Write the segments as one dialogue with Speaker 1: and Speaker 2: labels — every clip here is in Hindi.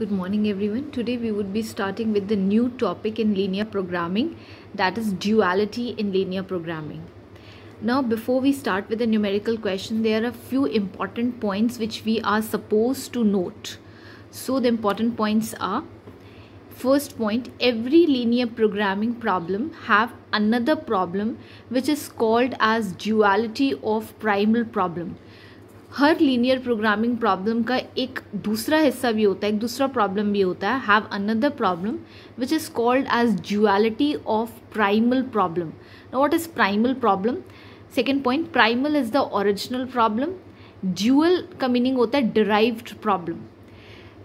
Speaker 1: Good morning everyone. Today we would be starting with the new topic in linear programming, that is duality in linear programming. Now before we start with the numerical question, there are a few important points which we are supposed to note. So the important points are, first point, every linear programming problem have another problem which is called as duality of primal problem. Her linear programming problem का एक दूसरा हिस्सा भी होता है, एक दूसरा प्रॉब्लम भी होता है, have another problem which is called as duality of primal problem. Now what is primal problem? Second point, primal is the original problem. Dual का मीनिंग होता है derived problem.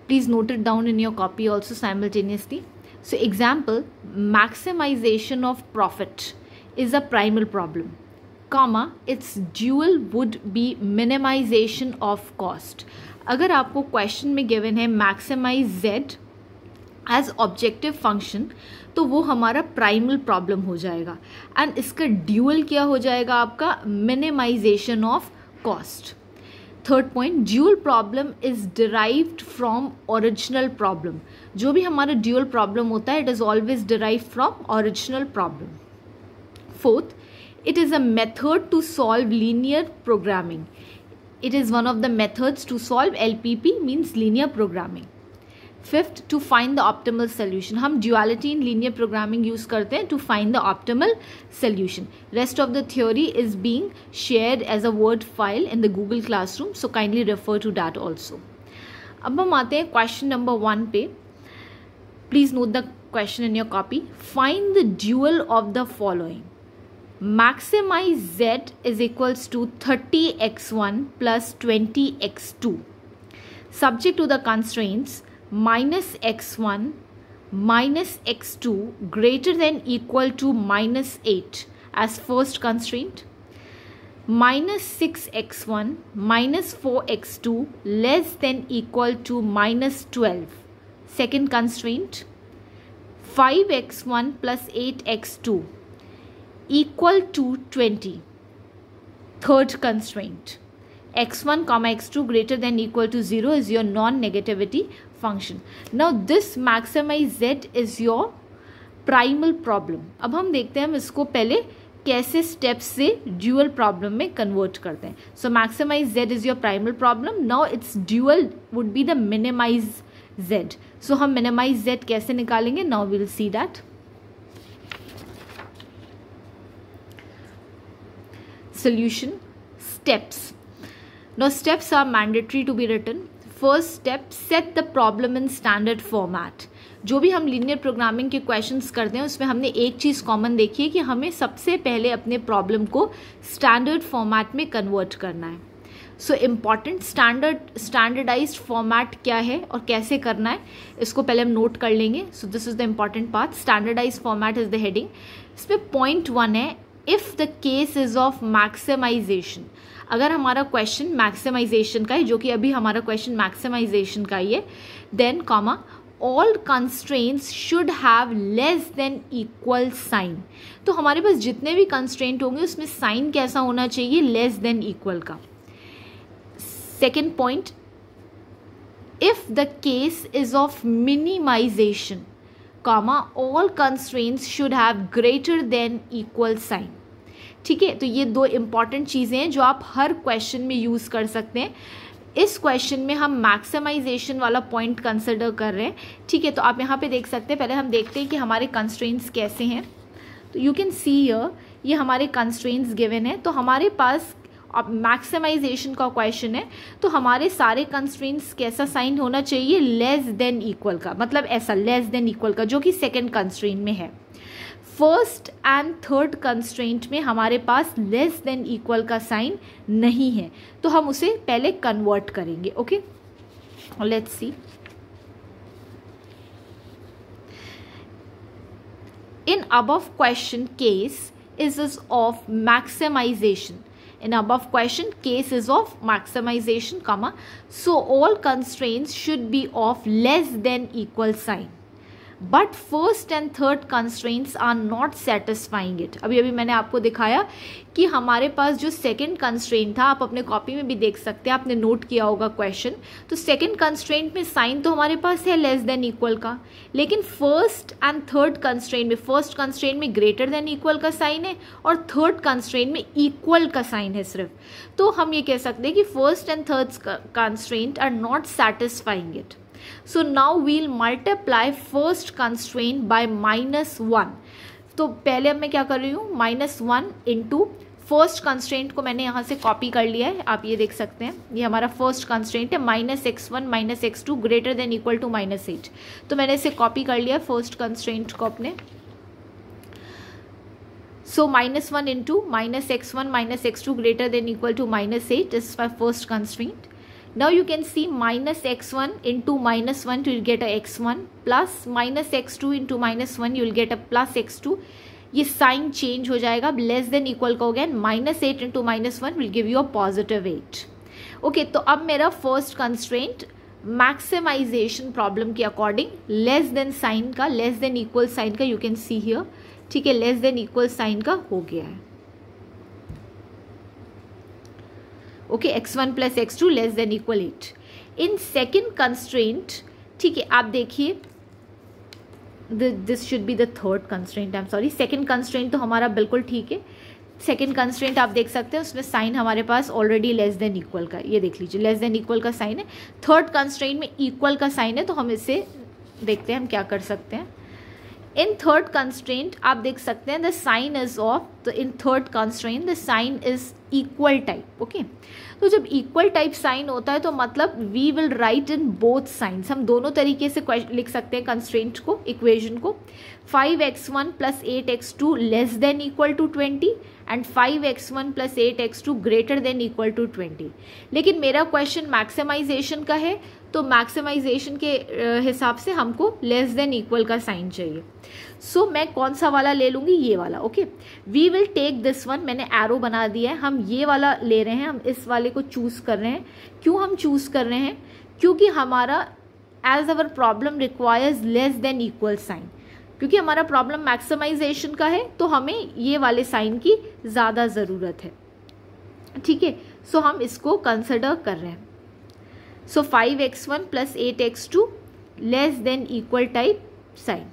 Speaker 1: Please note it down in your copy also simultaneously. So example, maximization of profit is a primal problem, comma, its dual would be minimization of cost. अगर आपको क्वेश्चन में गिवन है maximize z as objective function, तो वो हमारा प्राइमल प्रॉब्लम हो जाएगा. एंड इसका ड्यूअल क्या हो जाएगा? आपका minimization of cost. Third point, dual problem is derived from original problem. जो भी हमारा ड्यूअल प्रॉब्लम होता है, it is always derived from original problem. Fourth, it is a method to solve linear programming. It is one of the methods to solve LPP, means linear programming. Fifth, to find the optimal solution. हम duality in linear programming use करते हैं to find the optimal solution. Rest of the theory is being shared as a Word file in the Google Classroom, so kindly refer to that also. अब हम आते हैं question number 1 पे. Please note the question in your copy. Find the dual of the following. Maximize z is equals to 30x1 plus 20x2. Subject to the constraints minus x1 minus x2 greater than equal to minus 8 as first constraint. Minus 6x1 minus 4x2 less than equal to minus 12. Second constraint. 5x1 plus 8x2 equal to 20. Third constraint, x1 comma x2 greater than equal to 0 is your non-negativity function. Now this maximize z is your primal problem. अब हम देखते हैं हम इसको पहले कैसे स्टेप्स से ड्यूअल प्रॉब्लम में कन्वर्ट करते हैं. So maximize z is your primal problem. Now it's dual would be the minimize z. सो हम मिनिमाइज z कैसे निकालेंगे? Now we will see that. Solution steps. Now steps are mandatory to be written. First step, set the problem in standard format. जो भी हम लीनियर प्रोग्रामिंग के क्वेश्चंस करते हैं उसमें हमने एक चीज़ कॉमन देखी है कि हमें सबसे पहले अपने प्रॉब्लम को स्टैंडर्ड फॉर्मेट में कन्वर्ट करना है. सो इम्पॉर्टेंट स्टैंडर्डाइज्ड फॉर्मेट क्या है और कैसे करना है, इसको पहले हम नोट कर लेंगे. So this is the important part. Standardized format is the heading. इसमें पॉइंट 1 है, if the case is of maximization. अगर हमारा क्वेश्चन मैक्सिमाइजेशन का है, जो कि अभी हमारा क्वेश्चन मैक्सिमाइजेशन का ही है, then comma all constraints should have less than equal sign. तो हमारे पास जितने भी कंस्ट्रेंट होंगे उसमें साइन कैसा होना चाहिए? लेस देन इक्वल का. Second point, if the case is of minimization, comma all constraints should have greater than equal sign. ठीक है, तो ये दो इंपॉर्टेंट चीज़ें हैं जो आप हर क्वेश्चन में यूज़ कर सकते हैं. इस क्वेश्चन में हम मैक्सिमाइजेशन वाला पॉइंट कंसिडर कर रहे हैं. ठीक है, तो आप यहाँ पे देख सकते हैं. पहले हम देखते हैं कि हमारे कंस्ट्रेंट्स कैसे हैं. तो यू कैन सी हियर, ये हमारे कंस्ट्रेंट्स गिवन है. तो हमारे पास अब मैक्सिमाइजेशन का क्वेश्चन है, तो हमारे सारे कंस्ट्रेंट्स कैसा साइन होना चाहिए? लेस देन इक्वल का. मतलब ऐसा लेस देन इक्वल का, जो कि सेकंड कंस्ट्रेंट में है. फर्स्ट एंड थर्ड कंस्ट्रेंट में हमारे पास लेस देन इक्वल का साइन नहीं है, तो हम उसे पहले कन्वर्ट करेंगे. Okay, let's see. In above question case is of maximization. In above question, case is of maximization, comma, so all constraints should be of less than equal sign. But first and third constraints are not satisfying it. अभी अभी मैंने आपको दिखाया कि हमारे पास जो सेकंड कंस्ट्रेंट था, आप अपने कॉपी में भी देख सकते हैं, आपने नोट किया होगा क्वेश्चन, तो सेकंड कंस्ट्रेंट में साइन तो हमारे पास है लेस देन इक्वल का, लेकिन फर्स्ट एंड थर्ड कंस्ट्रेंट में, फर्स्ट कंस्ट्रेंट में ग्रेटर देन इक्वल का साइन है और थर्ड कंस्ट्रेंट में इक्वल का साइन है सिर्फ। तो हम ये कह सकते हैं कि first and third constraint are not satisfying it. So now we'll multiply first constraint by -1। तो पहले अब मैं क्या कर रही हूँ, -1 इंटू फर्स्ट कंस्ट्रेंट को मैंने यहाँ से कॉपी कर लिया है, आप ये देख सकते हैं, ये हमारा फर्स्ट कंस्ट्रेंट है -x1 -x2 greater than equal to -8। तो मैंने इसे कॉपी कर लिया फर्स्ट कंस्ट्रेंट को अपने। So -1 into -x1 -x2 greater than equal to -8 is my first constraint. Now you can see -x1 into -1 you will get a x1 plus -x2 into -1 you will get a plus x2। ये साइन चेंज हो जाएगा, लेस देन इक्वल का हो गया, -8 into -1 will give you a +8। Okay, तो अब मेरा फर्स्ट कंस्ट्रेंट मैक्सिमाइजेशन प्रॉब्लम के अकॉर्डिंग लेस देन साइन का, लेस देन इक्वल साइन का, यू कैन सी हियर, ठीक है, लेस देन इक्वल साइन का हो गया है। Okay, x1 plus x2 less than equal 8। In second constraint, ठीक है, आप देखिए, this should be the third constraint, I am sorry, second constraint तो हमारा बिल्कुल ठीक है। सेकेंड कंस्ट्रेंट आप देख सकते हैं, उसमें साइन हमारे पास ऑलरेडी लेस देन इक्वल का, ये देख लीजिए, लेस देन इक्वल का साइन है। थर्ड कंस्ट्रेंट में इक्वल का साइन है, तो हम इसे देखते हैं हम क्या कर सकते हैं। इन थर्ड कंस्ट्रेंट आप देख सकते हैं द साइन इज ऑफ, तो in third constraint the sign is equal type. Okay, तो जब इक्वल टाइप साइन होता है तो मतलब we will write in both signs, हम दोनों तरीके से लिख सकते हैं कंस्ट्रेंट को, इक्वेशन को। 5x1 plus 8x2 less than equal to 20 and 5x1 plus 8x2 greater than equal to 20। लेकिन मेरा क्वेश्चन मैक्सिमाइजेशन का है, तो मैक्सिमाइजेशन के हिसाब से हमको लेस देन इक्वल का साइन चाहिए। सो मैं कौन सा वाला ले लूँगी, ये वाला। Okay, we will take this one, मैंने एरो बना दिया है, हम ये वाला ले रहे हैं, हम इस वाले को चूज़ कर रहे हैं। क्यों हम चूज़ कर रहे हैं, क्योंकि हमारा as our problem requires less than equal sign, क्योंकि हमारा प्रॉब्लम मैक्सिमाइजेशन का है, तो हमें ये वाले साइन की ज़्यादा ज़रूरत है, ठीक है। सो हम इसको कंसिडर कर रहे हैं। So 5x1 plus 8x2 less than equal type sign,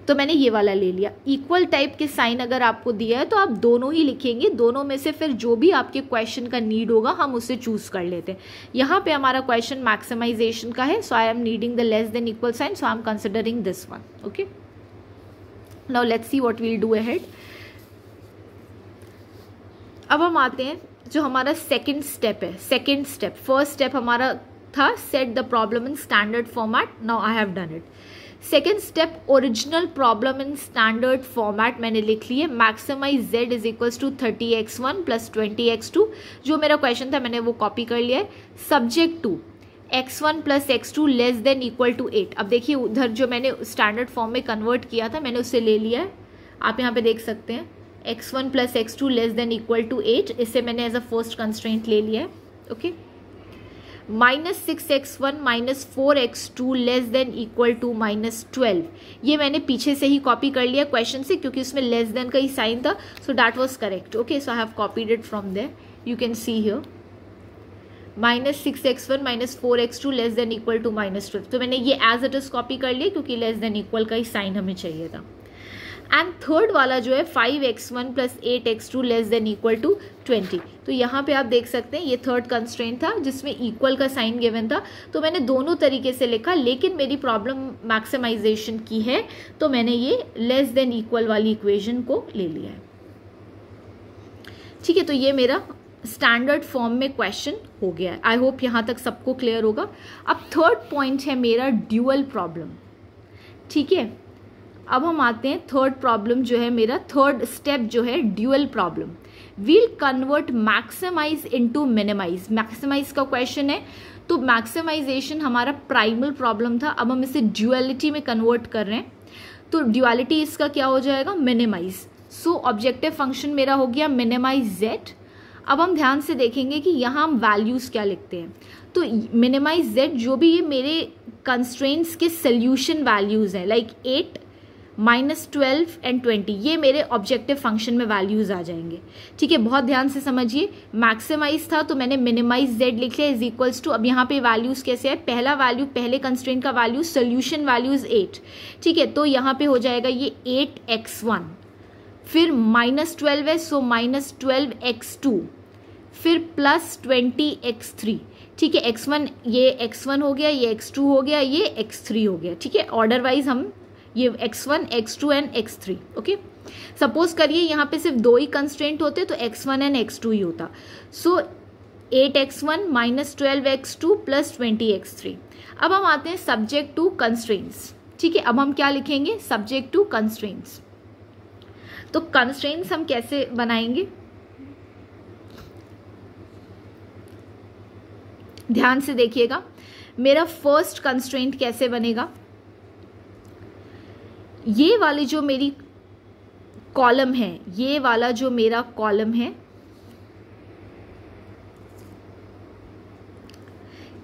Speaker 1: तो मैंने ये वाला ले लिया। इक्वल टाइप के साइन अगर आपको दिया है तो आप दोनों ही लिखेंगे, दोनों में से फिर जो भी आपके क्वेश्चन का नीड होगा हम उसे चूज कर लेते हैं। यहाँ पे हमारा क्वेश्चन मैक्सिमाइजेशन का है, so I am needing the less than equal sign, so I am considering this one. Okay, now let's see what we'll do ahead. अब हम आते हैं जो हमारा सेकेंड स्टेप है। सेकेंड स्टेप, फर्स्ट स्टेप हमारा था set the problem in standard format, now I have done it. Second step, original problem in standard format मैंने लिख ली है। Maximize z is equals to 30x1 plus 20x2, जो मेरा क्वेश्चन था मैंने वो कॉपी कर लिया है। Subject to x1 plus x2 less than equal to 8। अब देखिए उधर जो मैंने स्टैंडर्ड फॉर्म में कन्वर्ट किया था मैंने उसे ले लिया है, आप यहाँ पे देख सकते हैं x1 plus x2 less than equal to 8, इसे मैंने एज अ फर्स्ट कंस्ट्रेंट ले लिया है। Okay, -6x1 minus 4x2 less than equal to -12, ये मैंने पीछे से ही कॉपी कर लिया क्वेश्चन से, क्योंकि उसमें लेस देन का ही साइन था, so that was correct. Okay, so I have copied it from there, you can see here -6x1 minus 4x2 less than equal to -12, तो मैंने ये एज इट इज कॉपी कर लिया क्योंकि लेस देन इक्वल का ही साइन हमें चाहिए था। एंड थर्ड वाला जो है 5x1 plus 8x2 less than equal to 20, तो यहाँ पे आप देख सकते हैं ये थर्ड कंस्ट्रेंट था जिसमें इक्वल का साइन गिवन था, तो मैंने दोनों तरीके से लिखा, लेकिन मेरी प्रॉब्लम मैक्सिमाइजेशन की है तो मैंने ये लेस देन इक्वल वाली इक्वेशन को ले लिया है। ठीक है, तो ये मेरा स्टैंडर्ड फॉर्म में क्वेश्चन हो गया है। आई होप यहाँ तक सबको क्लियर होगा। अब थर्ड पॉइंट है मेरा ड्यूअल प्रॉब्लम। ठीक है, अब हम आते हैं थर्ड प्रॉब्लम जो है मेरा, थर्ड स्टेप जो है dual problem. We'll convert maximize into minimize. Maximize का क्वेश्चन है, तो मैक्सिमाइजेशन हमारा प्राइमल प्रॉब्लम था, अब हम इसे ड्यूअलिटी में कन्वर्ट कर रहे हैं, तो ड्यूअलिटी इसका क्या हो जाएगा, मिनिमाइज। सो ऑब्जेक्टिव फंक्शन मेरा हो गया मिनिमाइज जेड। अब हम ध्यान से देखेंगे कि यहाँ हम वैल्यूज़ क्या लिखते हैं। तो मिनिमाइज z, जो भी ये मेरे कंस्ट्रेंट्स के सोल्यूशन वैल्यूज़ हैं, लाइक 8, -12 एंड 20, ये मेरे ऑब्जेक्टिव फंक्शन में वैल्यूज़ आ जाएंगे। ठीक है, बहुत ध्यान से समझिए। मैक्सिमाइज था तो मैंने मिनिमाइज z लिख लिया इज इक्वल्स टू, अब यहाँ पे वैल्यूज़ कैसे है, पहला वैल्यू, पहले कंस्ट्रेंट का वैल्यू, सोल्यूशन वैल्यूज 8। ठीक है, तो यहाँ पे हो जाएगा ये 8x1, फिर -12 है सो -12x2, फिर +20x3। ठीक है, x1, ये x1 हो गया, ये x2 हो गया, ये x3 हो गया। ठीक है, ऑर्डर वाइज हम ये x1, x2 and x3। Okay, suppose करिए यहाँ पे सिर्फ 2 ही कंस्ट्रेंट होते तो x1 एंड x2 ही होता। सो 8x1 -12x2 +20x3। अब हम आते हैं सब्जेक्ट टू कंस्ट्रेंट्स। ठीक है, अब हम क्या लिखेंगे, सब्जेक्ट टू कंस्ट्रेंट्स। तो कंस्ट्रेंट्स हम कैसे बनाएंगे, ध्यान से देखिएगा। मेरा फर्स्ट कंस्ट्रेंट कैसे बनेगा, ये वाली जो मेरी कॉलम है, ये वाला जो मेरा कॉलम है,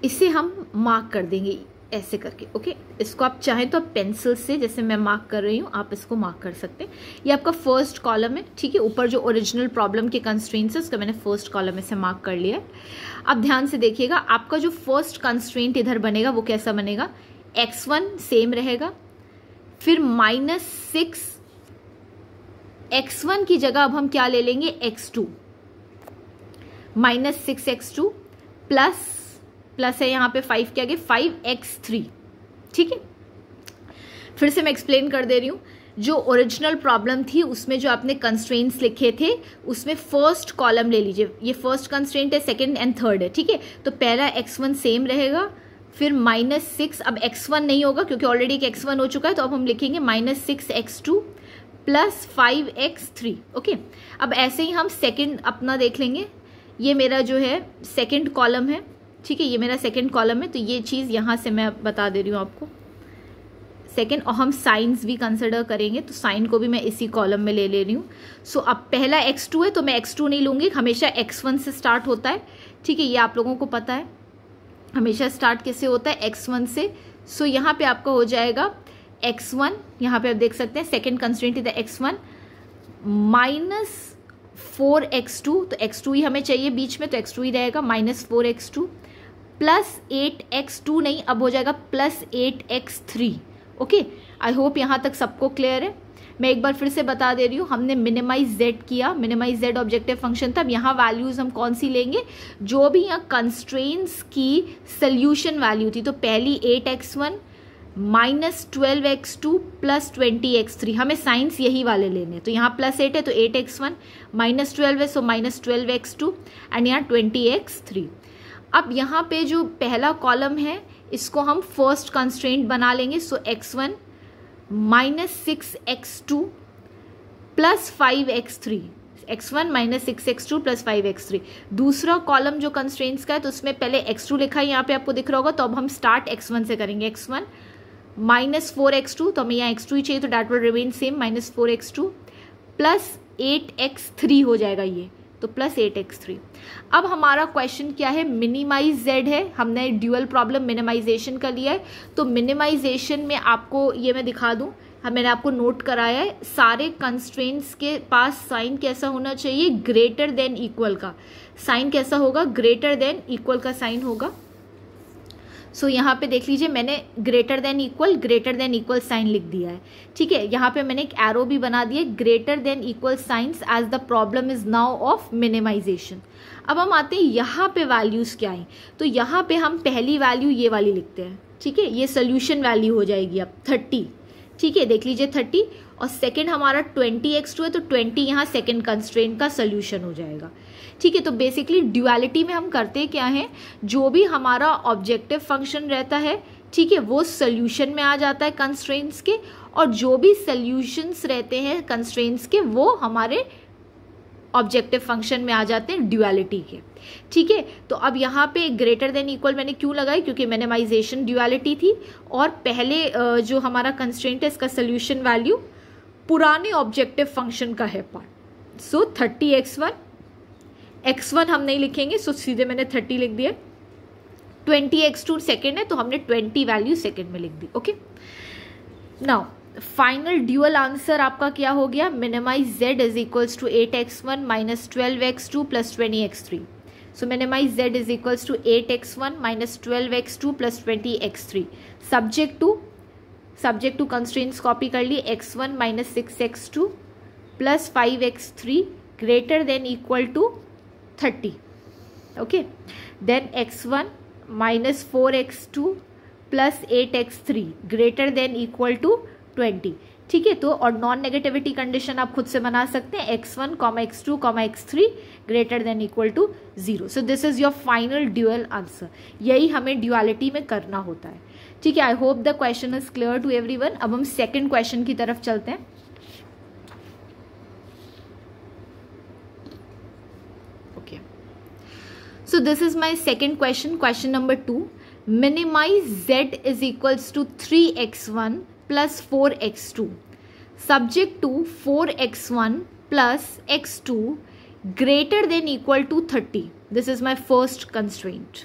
Speaker 1: इसे हम मार्क कर देंगे ऐसे करके। ओके, इसको आप चाहें तो पेंसिल से, जैसे मैं मार्क कर रही हूं, आप इसको मार्क कर सकते हैं। ये आपका फर्स्ट कॉलम है। ठीक है, ऊपर जो ओरिजिनल प्रॉब्लम के कंस्ट्रेंट्स है उसका मैंने फर्स्ट कॉलम में से मार्क कर लिया है। अब ध्यान से देखिएगा, आपका जो फर्स्ट कंस्ट्रेंट इधर बनेगा वो कैसा बनेगा, x1 सेम रहेगा, फिर -6 x1 की जगह अब हम क्या ले लेंगे, x2, -6x2 प्लस है यहाँ पे 5 के आगे 5x3। ठीक है, फिर से मैं एक्सप्लेन कर दे रही हूँ। जो ओरिजिनल प्रॉब्लम थी उसमें जो आपने कंस्ट्रेंट्स लिखे थे उसमें फर्स्ट कॉलम ले लीजिए, ये फर्स्ट कंस्ट्रेंट है, सेकंड एंड थर्ड है। ठीक है, तो पहला x1 सेम रहेगा, फिर -6, अब x1 नहीं होगा क्योंकि ऑलरेडी एक x1 हो चुका है, तो अब हम लिखेंगे -6x2 +5x3। ओके, अब ऐसे ही हम सेकंड अपना देख लेंगे। ये मेरा जो है सेकंड कॉलम है। ठीक है, ये मेरा सेकंड कॉलम है, तो ये चीज़ यहाँ से मैं बता दे रही हूँ आपको सेकंड, और हम साइंस भी कंसिडर करेंगे तो साइन को भी मैं इसी कॉलम में ले रही हूँ। सो अब पहला x2 है तो मैं x2 नहीं लूँगी, हमेशा x1 से स्टार्ट होता है। ठीक है, ये आप लोगों को पता है, हमेशा स्टार्ट कैसे होता है, x1 से। सो यहाँ पे आपका हो जाएगा x1, यहाँ पे आप देख सकते हैं सेकेंड कंस्ट्रेंट इधर x1 -4x2, तो x2 ही हमें चाहिए बीच में, तो x2 ही रहेगा, -4x2 +8x2 नहीं, अब हो जाएगा +8x3। ओके, आई होप यहाँ तक सबको क्लियर है। मैं एक बार फिर से बता दे रही हूँ, हमने मिनिमाइज z किया, मिनिमाइज z ऑब्जेक्टिव फंक्शन था। अब यहाँ वैल्यूज हम कौन सी लेंगे, जो भी यहाँ कंस्ट्रेंट्स की सोल्यूशन वैल्यू थी। तो पहली 8x1 -12x2 +20x3, हमें साइंस यही वाले लेने, तो यहाँ +8 है तो 8x1, -12 है सो -12x2 एंड यहाँ 20x3। अब यहाँ पे जो पहला कॉलम है इसको हम फर्स्ट कंस्ट्रेंट बना लेंगे। So x1 -6x2 +5x3, x1 -6x2 +5x3। दूसरा कॉलम जो कंस्ट्रेंट्स का है तो उसमें पहले x2 लिखा है, यहाँ पे आपको दिख रहा होगा। तो अब हम स्टार्ट x1 से करेंगे, x1 -4x2, तो हमें यहाँ x2 ही चाहिए तो that will remain same, -4x2 +8x3 हो जाएगा ये, तो +8x3। अब हमारा क्वेश्चन क्या है, मिनिमाइज z है, हमने ड्यूअल प्रॉब्लम मिनिमाइजेशन का लिया है। तो मिनिमाइजेशन में आपको ये मैं दिखा दूं, मैंने आपको नोट कराया है, सारे कंस्ट्रेंट्स के पास साइन कैसा होना चाहिए, ग्रेटर देन इक्वल का साइन कैसा होगा, ग्रेटर देन इक्वल का साइन होगा। सो यहाँ पे देख लीजिए, मैंने ग्रेटर देन इक्वल साइन लिख दिया है। ठीक है, यहाँ पे मैंने एक एरो भी बना दिया, greater than equal signs as the problem is now of minimization. अब हम आते हैं यहाँ पे वैल्यूज क्या है, तो यहाँ पे हम पहली वैल्यू ये वाली लिखते हैं। ठीक है, ये सोल्यूशन वैल्यू हो जाएगी अब 30। ठीक है, देख लीजिए 30, और सेकेंड हमारा 20x2 है तो 20 यहाँ सेकेंड कंस्ट्रेंट का सोल्यूशन हो जाएगा। ठीक है, तो बेसिकली ड्यूअलिटी में हम करते क्या हैं, जो भी हमारा ऑब्जेक्टिव फंक्शन रहता है, ठीक है, वो सोल्यूशन में आ जाता है कंस्ट्रेंट्स के, और जो भी सोल्यूशंस रहते हैं कंस्ट्रेंट्स के वो हमारे ऑब्जेक्टिव फंक्शन में आ जाते हैं ड्यूअलिटी के। ठीक है, तो अब यहाँ पे ग्रेटर देन इक्वल मैंने क्यों लगाई, क्योंकि मिनिमाइजेशन ड्यूअलिटी थी, और पहले जो हमारा कंस्ट्रेंट है इसका सोल्यूशन वैल्यू पुराने ऑब्जेक्टिव फंक्शन का है पार्ट। सो 30x1 x1 हम नहीं लिखेंगे, सो सीधे मैंने 30 लिख दिया। 20x2 सेकेंड है तो हमने 20 वैल्यू सेकेंड में लिख दी। Okay, now final dual answer आपका क्या हो गया, minimize z is equals to 8x1 minus 12x2 plus 20x3। So minimize z is equals to 8x1 minus 12x2 plus 20x3। Subject to constraints copy कर ली, x1 minus 6x2 plus 5x3 greater than equal to 30। Okay, then x1 minus 4x2 plus 8x3 greater than equal to 20। ठीक है, तो और नॉन नेगेटिविटी कंडीशन आप खुद से बना सकते हैं, x1, x2, x3 greater than equal to 0। So this is your final dual answer. यही हमें ड्यूअलिटी में करना होता है। ठीक है, I hope the question is clear to everyone. अब हम सेकंड क्वेश्चन की तरफ चलते हैं। Okay, so this is my second question, question number 2। Minimize z is equals to 3x1 plus 4x2 subject to 4x1 plus x2 greater than equal to 30. This is my first constraint.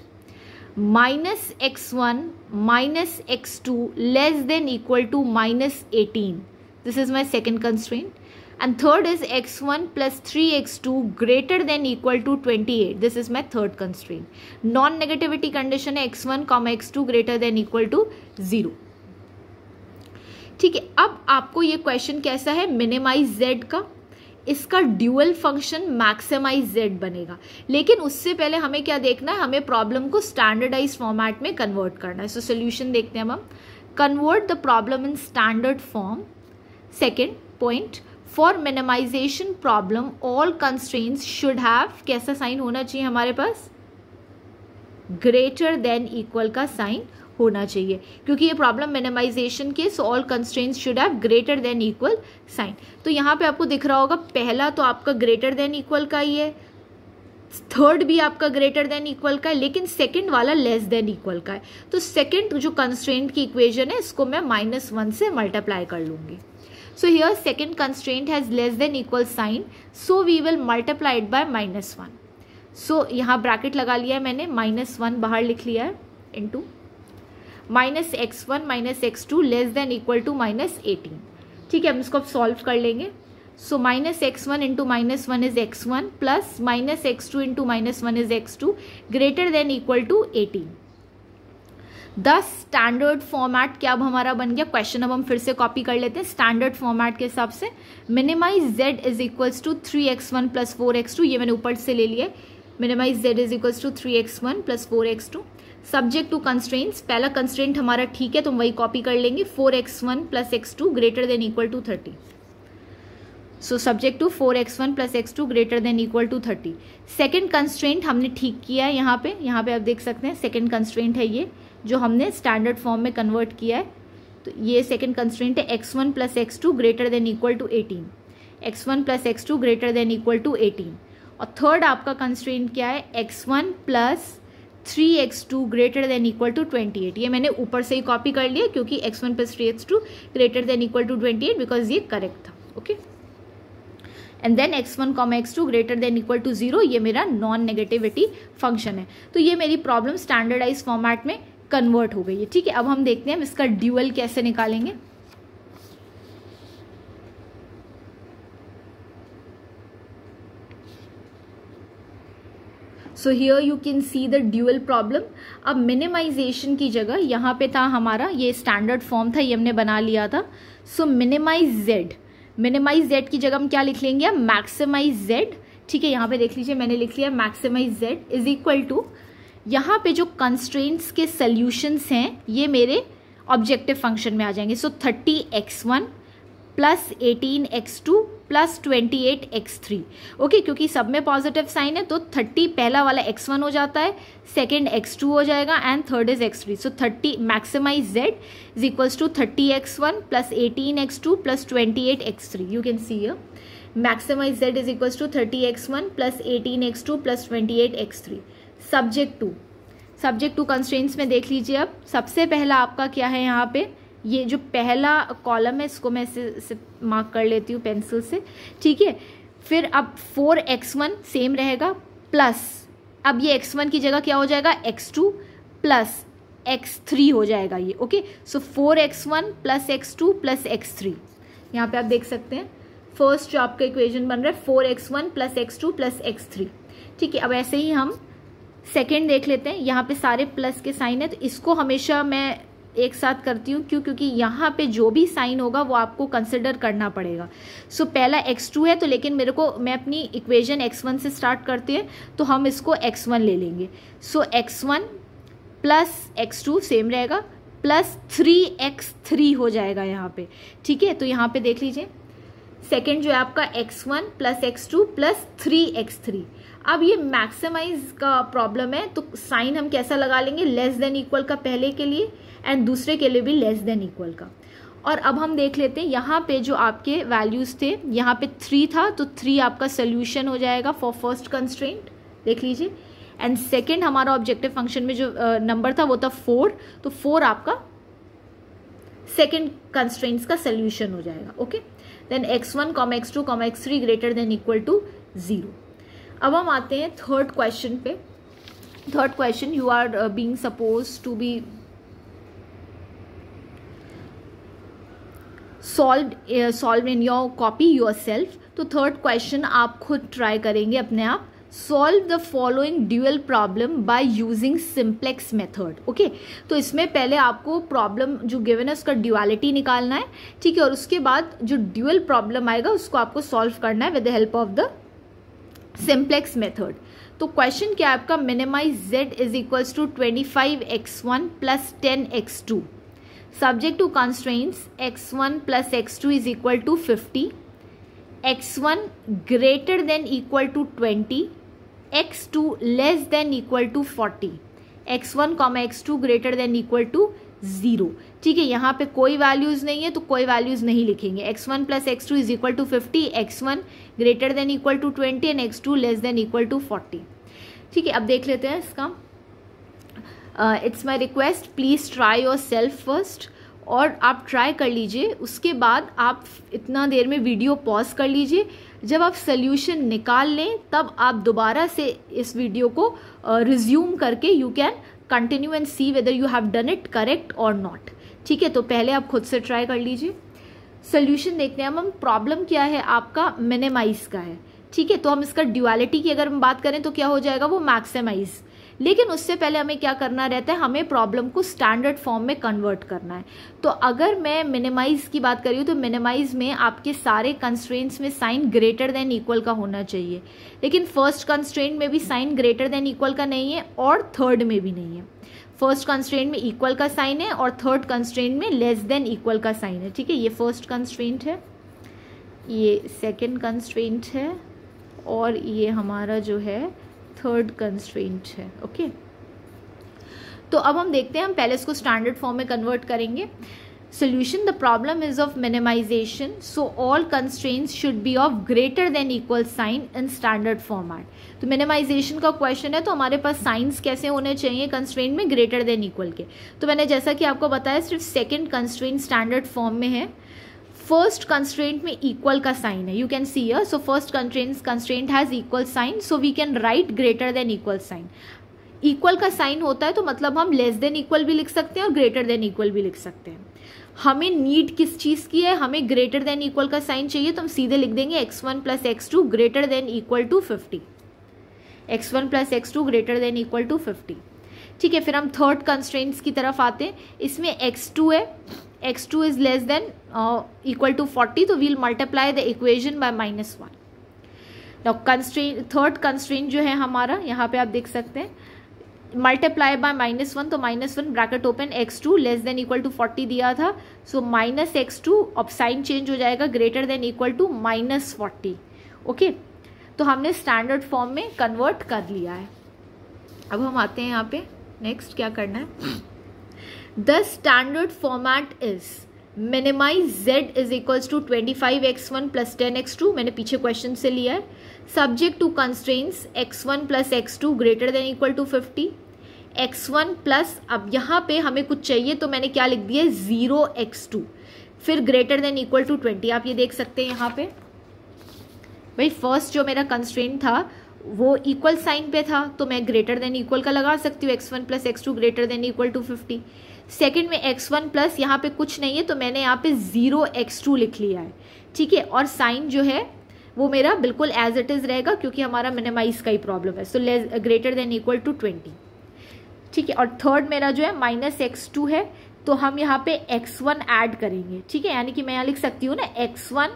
Speaker 1: Minus x1 minus x2 less than equal to minus 18. This is my second constraint. And third is x1 plus 3x2 greater than equal to 28. This is my third constraint. Non-negativity condition है x1, x2 greater than equal to 0. ठीक है, अब आपको ये क्वेश्चन कैसा है, मिनिमाइज z का, इसका ड्यूअल फंक्शन मैक्सिमाइज z बनेगा। लेकिन उससे पहले हमें क्या देखना है, हमें प्रॉब्लम को स्टैंडर्डाइज फॉर्मेट में कन्वर्ट करना है। सो सोल्यूशन देखते हैं हम। Convert the problem in standard form. Second point, for minimization problem all constraints should have, कैसा साइन होना चाहिए हमारे पास, ग्रेटर देन इक्वल का साइन होना चाहिए, क्योंकि ये प्रॉब्लम मिनिमाइजेशन के, so all constraints should have greater than equal sign. तो यहाँ पे आपको दिख रहा होगा, पहला तो आपका ग्रेटर देन इक्वल का ही है, थर्ड भी आपका ग्रेटर देन इक्वल का है, लेकिन सेकंड वाला लेस देन इक्वल का है। तो सेकंड जो कंस्ट्रेंट की इक्वेशन है, इसको मैं -1 से मल्टीप्लाई कर लूंगी। So here second constraint has less than equal sign, so we will multiply it by -1। So यहाँ ब्रैकेट लगा लिया है मैंने, -1 बाहर लिख लिया है, into minus x1 minus x2 less than equal to -18। ठीक है, हम इसको अब सॉल्व कर लेंगे। So -x1 into -1 is x1 plus -x2 into -1 is x2 greater than equal to 18। दस स्टैंडर्ड फॉर्मेट क्या अब हमारा बन गया, क्वेश्चन अब हम फिर से कॉपी कर लेते हैं स्टैंडर्ड फॉर्मेट के हिसाब से। Minimize z is equals to 3x1 plus 4x2, ये मैंने ऊपर से ले लिया है। Minimize z is equals to 3x1 plus 4x2। Subject to constraints, पहला कंस्ट्रेंट हमारा ठीक है तो हम वही कॉपी कर लेंगे, 4x1 plus x2 greater than equal to 30। So subject to 4x1 plus x2 greater than equal to 30। Second constraint हमने ठीक किया है, यहाँ पे आप देख सकते हैं सेकेंड कंस्ट्रेंट है ये, जो हमने स्टैंडर्ड फॉर्म में कन्वर्ट किया है। तो ये सेकेंड कंस्ट्रेंट है, x1 plus x2 greater than equal to 18, x1 plus x2 greater than equal to 18। और थर्ड आपका कंस्ट्रेंट क्या है, x1 plus 3x2 greater than equal to 28। ये मैंने ऊपर से ही कॉपी कर लिया, क्योंकि x1 plus 3x2 greater than equal to 28, because ये करेक्ट था। Okay, and then x1 x2 greater than equal to 0, ये मेरा नॉन नेगेटिविटी फंक्शन है। तो ये मेरी प्रॉब्लम स्टैंडर्डाइज फॉर्मेट में कन्वर्ट हो गई है। ठीक है, अब हम देखते हैं हम इसका ड्यूअल कैसे निकालेंगे। So here you can see the dual problem. अब मिनिमाइजेशन की जगह यहाँ पे था हमारा, ये स्टैंडर्ड फॉर्म था, ये हमने बना लिया था। सो मिनिमाइज z की जगह हम क्या लिख लेंगे, हम मैक्सिमाइज z। ठीक है, यहाँ पे देख लीजिए मैंने लिख लिया maximize z is equal to, यहाँ पे जो कंस्ट्रेंट्स के सॉल्यूशंस हैं ये मेरे ऑब्जेक्टिव फंक्शन में आ जाएंगे। सो 30x1 plus 18x2 plus 28x3। Okay, क्योंकि सब में पॉजिटिव साइन है तो 30 पहला वाला x1 हो जाता है, सेकेंड x2 हो जाएगा and third is x3। So 30 maximize z is equals to 30x1 plus 18x2 plus 28x3। You can see here maximize z is equals to 30x1 plus 18x2 plus 28x3। Subject to constraints में देख लीजिए। अब सबसे पहला आपका क्या है, यहाँ पे ये जो पहला कॉलम है इसको मैं इसे मार्क कर लेती हूँ पेंसिल से। ठीक है, फिर अब 4x1 सेम रहेगा, प्लस, अब ये x1 की जगह क्या हो जाएगा, x2 प्लस x3 हो जाएगा ये, ओके। सो 4x1 plus x2 plus x3, यहाँ पे आप देख सकते हैं फर्स्ट जो आपका इक्वेशन बन रहा है 4x1 plus x2 plus x3, ठीक है। अब ऐसे ही हम सेकेंड देख लेते हैं, यहाँ पे सारे प्लस के साइन है, तो इसको हमेशा मैं एक साथ करती हूँ, क्यों, क्योंकि यहाँ पे जो भी साइन होगा वो आपको कंसिडर करना पड़ेगा। सो पहला x2 है, तो लेकिन मेरे को, मैं अपनी इक्वेशन x1 से स्टार्ट करती है, तो हम इसको x1 ले लेंगे। So x1 plus x2 same रहेगा, प्लस 3x3 हो जाएगा यहाँ पे, ठीक है। तो यहाँ पे देख लीजिए सेकेंड जो है आपका x1 plus x2 plus 3x3। अब ये मैक्सिमाइज का प्रॉब्लम है, तो साइन हम कैसा लगा लेंगे, लेस देन इक्वल का पहले के लिए एंड दूसरे के लिए भी लेस देन इक्वल का। और अब हम देख लेते हैं यहाँ पे जो आपके वैल्यूज थे, यहाँ पे 3 था, तो 3 आपका सोल्यूशन हो जाएगा फॉर फर्स्ट कंस्ट्रेंट, देख लीजिए। एंड सेकेंड हमारा ऑब्जेक्टिव फंक्शन में जो नंबर था वो था 4, तो 4 आपका सेकेंड कंस्ट्रेंट्स का सोल्यूशन हो जाएगा, okay. Then x1, x2, x3 greater than equal to 0। अब हम आते हैं थर्ड क्वेश्चन पे। Third question, you are being suppose to be solve in your copy yourself. तो थर्ड क्वेश्चन आप खुद ट्राई करेंगे अपने आप। Solve the following dual problem by using simplex method, okay. तो इसमें पहले आपको प्रॉब्लम जो गिवन है उसका ड्यूअलिटी निकालना है, ठीक है, और उसके बाद जो ड्यूअल प्रॉब्लम आएगा उसको आपको सॉल्व करना है with the help of the simplex method. तो क्वेश्चन क्या है आपका, minimize z is equals to 25x1 plus 10x2 subject to constraints x1 plus x2 is equal to 50, x1 greater than equal to 20, x2 less than equal to 40, x1, x2 greater than equal to 0, ठीक है। यहाँ पे कोई वैल्यूज नहीं है तो कोई वैल्यूज नहीं लिखेंगे। x1 plus x2 is equal to 50, x1 greater than equal to 20 and x2 less than equal to 40, ठीक है। अब देख लेते हैं इसका। It's my request, please try your self first, और आप ट्राई कर लीजिए, उसके बाद आप इतना देर में वीडियो पॉज कर लीजिए। जब आप सोल्यूशन निकाल लें तब आप दोबारा से इस वीडियो को रिज्यूम करके you can continue and see whether you have done it correct और नॉट, ठीक है। तो पहले आप खुद से ट्राई कर लीजिए। सोल्यूशन देखते हैं। हम प्रॉब्लम क्या है आपका, मिनिमाइज का है, ठीक है। तो हम इसका ड्यूअलिटी की अगर हम बात करें तो क्या हो जाएगा, वो मैक्सिमाइज। लेकिन उससे पहले हमें क्या करना रहता है, हमें प्रॉब्लम को स्टैंडर्ड फॉर्म में कन्वर्ट करना है। तो अगर मैं मिनिमाइज की बात कर रही हूँ तो मिनिमाइज में आपके सारे कंस्ट्रेंट्स में साइन ग्रेटर देन इक्वल का होना चाहिए, लेकिन फर्स्ट कंस्ट्रेंट में भी साइन ग्रेटर देन इक्वल का नहीं है और थर्ड में भी नहीं है। फर्स्ट कंस्ट्रेंट में इक्वल का साइन है और थर्ड कंस्ट्रेंट में लेस देन इक्वल का साइन है, ठीक है। ये फर्स्ट कंस्ट्रेंट है, ये सेकेंड कंस्ट्रेंट है, और ये हमारा जो है थर्ड कंस्ट्रेंट है, ओके। तो अब हम देखते हैं, हम पहले इसको स्टैंडर्ड फॉर्म में कन्वर्ट करेंगे। Solution, the problem is of minimization, so all constraints should be of greater than equal sign in standard format. तो मिनिमाइजेशन का क्वेश्चन है, तो हमारे पास साइंस कैसे होने चाहिए कंस्ट्रेंट में, ग्रेटर देन इक्वल के। तो मैंने जैसा कि आपको बताया सिर्फ सेकेंड कंस्ट्रेंट स्टैंडर्ड फॉर्म में है, फर्स्ट कंस्ट्रेंट में इक्वल का साइन है, you can see here. So first constraint has equal sign, so we can write greater than equal sign. Equal का साइन होता है तो मतलब हम लेस देन इक्वल भी लिख सकते हैं और ग्रेटर देन इक्वल भी लिख सकते हैं। हमें नीड किस चीज़ की है, हमें ग्रेटर देन इक्वल का साइन चाहिए, तो हम सीधे लिख देंगे x1 plus x2 greater than equal to 50, x1 plus x2 greater than equal to 50, ठीक है। फिर हम थर्ड कंस्ट्रेंट्स की तरफ आते हैं। इसमें x2 है, x2 is less than equal to 40, तो we'll multiply the equation by -1। Now constraint, third constraint जो है हमारा, यहाँ पे आप देख सकते हैं, मल्टीप्लाई बाय -1, तो -1 bracket open, x2 less than equal to 40 दिया था, सो -x2, अब साइन चेंज हो जाएगा, greater than equal to -40, okay. तो हमने स्टैंडर्ड फॉर्म में कन्वर्ट कर लिया है। अब हम आते हैं यहाँ पे, नेक्स्ट क्या करना है। The standard format is minimize z is equals to 25x1 plus 10x2, मैंने पीछे क्वेश्चन से लिया है, subject to constraints x1 plus x2 greater than equal to 50, x1 plus, अब यहाँ पे हमें कुछ चाहिए तो मैंने क्या लिख दिया, 0x2, फिर ग्रेटर देन इक्वल टू 20। आप ये देख सकते हैं यहाँ पे, भाई फर्स्ट जो मेरा कंस्ट्रेंट था वो इक्वल साइन पे था तो मैं ग्रेटर देन इक्वल का लगा सकती हूँ, x1 plus x2 greater than equal to 50। Second में x1 प्लस यहाँ पे कुछ नहीं है तो मैंने यहाँ पे 0x2 लिख लिया है, ठीक है, और साइन जो है वो मेरा बिल्कुल एज इट इज रहेगा क्योंकि हमारा मिनिमाइज का ही प्रॉब्लम है, so greater than equal to 20, ठीक है। और थर्ड मेरा जो है -x2 है तो हम यहाँ पे x1 ऐड करेंगे, ठीक है, यानी कि मैं यहाँ लिख सकती हूँ ना x1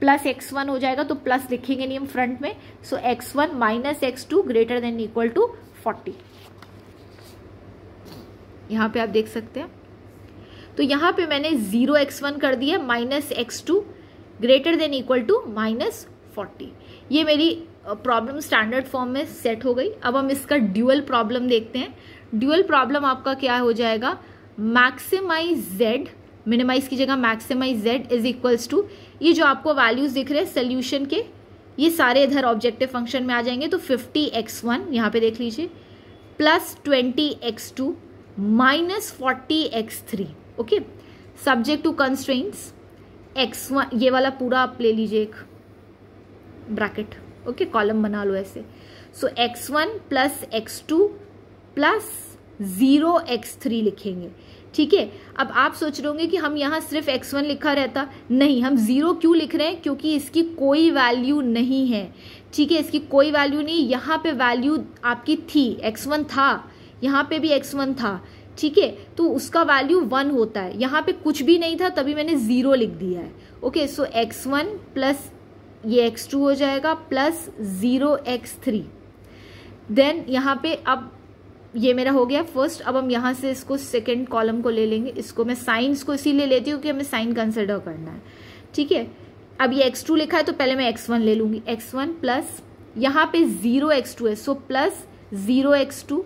Speaker 1: प्लस x1 हो जाएगा तो प्लस लिखेंगे नहीं हम फ्रंट में, so x1 minus x2 greater than equal to 40। यहाँ पे आप देख सकते हैं, तो यहाँ पे मैंने 0x1 कर दिया -x2 greater than equal to -40। ये मेरी प्रॉब्लम स्टैंडर्ड फॉर्म में सेट हो गई। अब हम इसका ड्यूअल प्रॉब्लम देखते हैं। ड्यूअल प्रॉब्लम आपका क्या हो जाएगा, मैक्सिमाइज z, मिनिमाइज की जगह maximize z is equals to, ये जो आपको वैल्यूज दिख रहे हैं सोल्यूशन के, ये सारे इधर ऑब्जेक्टिव फंक्शन में आ जाएंगे, तो 50x1 यहाँ पे देख लीजिए plus 20x2 minus 40x3, okay, subject to constraints x1, ये वाला पूरा आप ले लीजिए एक ब्रैकेट, ओके, कॉलम बना लो ऐसे, सो x1 plus x2 plus 0x3 लिखेंगे, ठीक है। अब आप सोच रहे होंगे कि हम यहाँ सिर्फ x1 लिखा रहता, नहीं, हम 0 क्यों लिख रहे हैं, क्योंकि इसकी कोई वैल्यू नहीं है, ठीक है, इसकी कोई वैल्यू नहीं, यहाँ पे वैल्यू आपकी थी, x1 था, यहाँ पे भी x1 था, ठीक है, तो उसका वैल्यू 1 होता है, यहाँ पे कुछ भी नहीं था तभी मैंने 0 लिख दिया है, ओके, सो x1 प्लस ये x2 हो जाएगा प्लस 0x3, देन यहाँ पे अब ये मेरा हो गया फर्स्ट। अब हम यहाँ से इसको सेकेंड कॉलम को ले लेंगे, इसको मैं साइंस को इसीलिए लेती हूँ कि हमें साइन कंसिडर करना है, ठीक है। अब ये x2 लिखा है तो पहले मैं x1 ले लूंगी, x1 प्लस यहाँ पे 0x2 है, सो प्लस 0x2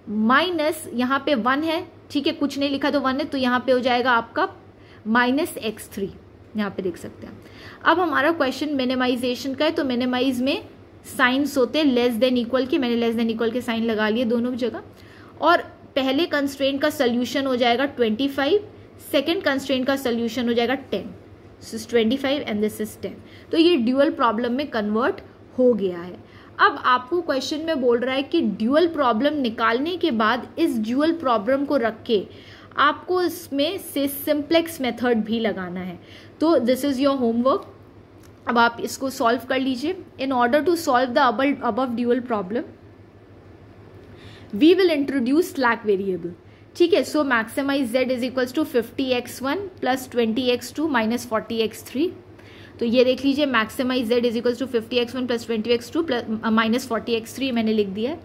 Speaker 1: माइनस यहाँ पे 1 है, ठीक है, कुछ नहीं लिखा तो 1 है, तो यहाँ पे हो जाएगा आपका -x3, यहाँ पे देख सकते हैं। अब हमारा क्वेश्चन मिनिमाइजेशन का है, तो मिनिमाइज में साइंस होते हैं लेस देन इक्वल के, मैंने लेस देन इक्वल के साइन लगा लिए दोनों जगह, और पहले कंस्ट्रेंट का सोल्यूशन हो जाएगा 25, सेकंड कंस्ट्रेंट का सोल्यूशन हो जाएगा 10, this is 25 and this is 10, तो ये ड्यूअल प्रॉब्लम में कन्वर्ट हो गया है। अब आपको क्वेश्चन में बोल रहा है कि ड्यूअल प्रॉब्लम निकालने के बाद इस ड्यूअल प्रॉब्लम को रख के आपको इसमें से सिंप्लेक्स मेथड भी लगाना है, तो दिस इज योर होमवर्क। अब आप इसको सॉल्व कर लीजिए। In order to solve the above dual problem we will introduce slack variable, ठीक है, so maximize z is equals to 50x1 plus 20x2 minus 40x3, तो ये देख लीजिए maximize z is equals to 50x1 plus 20x2 plus minus 40x3 मैंने लिख दिया है।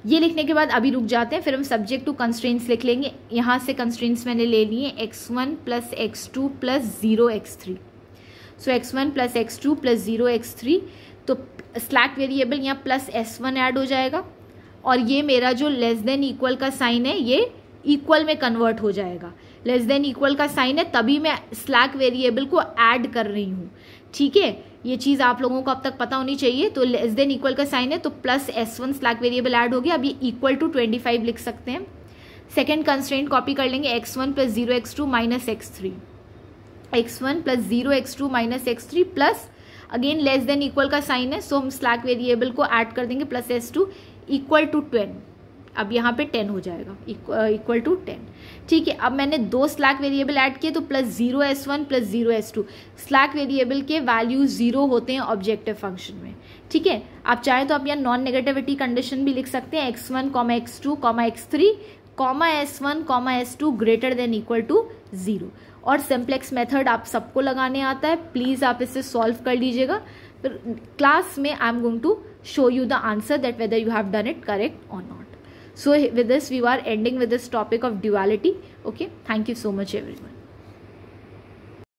Speaker 1: ये लिखने के बाद अभी रुक जाते हैं, फिर हम सब्जेक्ट टू कंस्ट्रेंट्स लिख लेंगे। यहाँ से कंस्ट्रेंट्स मैंने ले लिए x1 plus x2 plus 0x3, सो x1 plus x2 plus 0x3, तो स्लैक वेरिएबल यहाँ प्लस s1 ऐड हो जाएगा, और ये मेरा जो लेस देन इक्वल का साइन है ये इक्वल में कन्वर्ट हो जाएगा, लेस देन इक्वल का साइन है तभी मैं स्लैक वेरिएबल को ऐड कर रही हूँ, ठीक है, ये चीज़ आप लोगों को अब तक पता होनी चाहिए। तो लेस देन इक्वल का साइन है तो plus s1 slack variable add हो गया, अब ये इक्वल टू 25 लिख सकते हैं। सेकेंड कंस्ट्रेंट कॉपी कर लेंगे, x1 plus 0x2 minus x3, x1 plus 0x2 minus x3 plus again less than equal का साइन है, सो हम स्लैक वेरिएबल को ऐड कर देंगे प्लस s2 इक्वल टू 10, अब यहाँ पे 10 हो जाएगा इक्वल टू 10, ठीक है। अब मैंने दो स्लैक वेरिएबल ऐड किए तो plus 0s1 plus 0s2, slack variable के वैल्यू 0 होते हैं ऑब्जेक्टिव फंक्शन में, ठीक है। आप चाहें तो आप यहाँ नॉन नेगेटिविटी कंडीशन भी लिख सकते हैं, x1 x2 x3 s1 s2 greater than equal to 0, और सिंप्लेक्स मेथड आप सबको लगाने आता है, प्लीज़ आप इसे सॉल्व कर लीजिएगा। फिर क्लास में I am going to show you the answer that whether you have done it correct or not. So with this we are ending with this topic of duality. Okay, thank you so much everyone.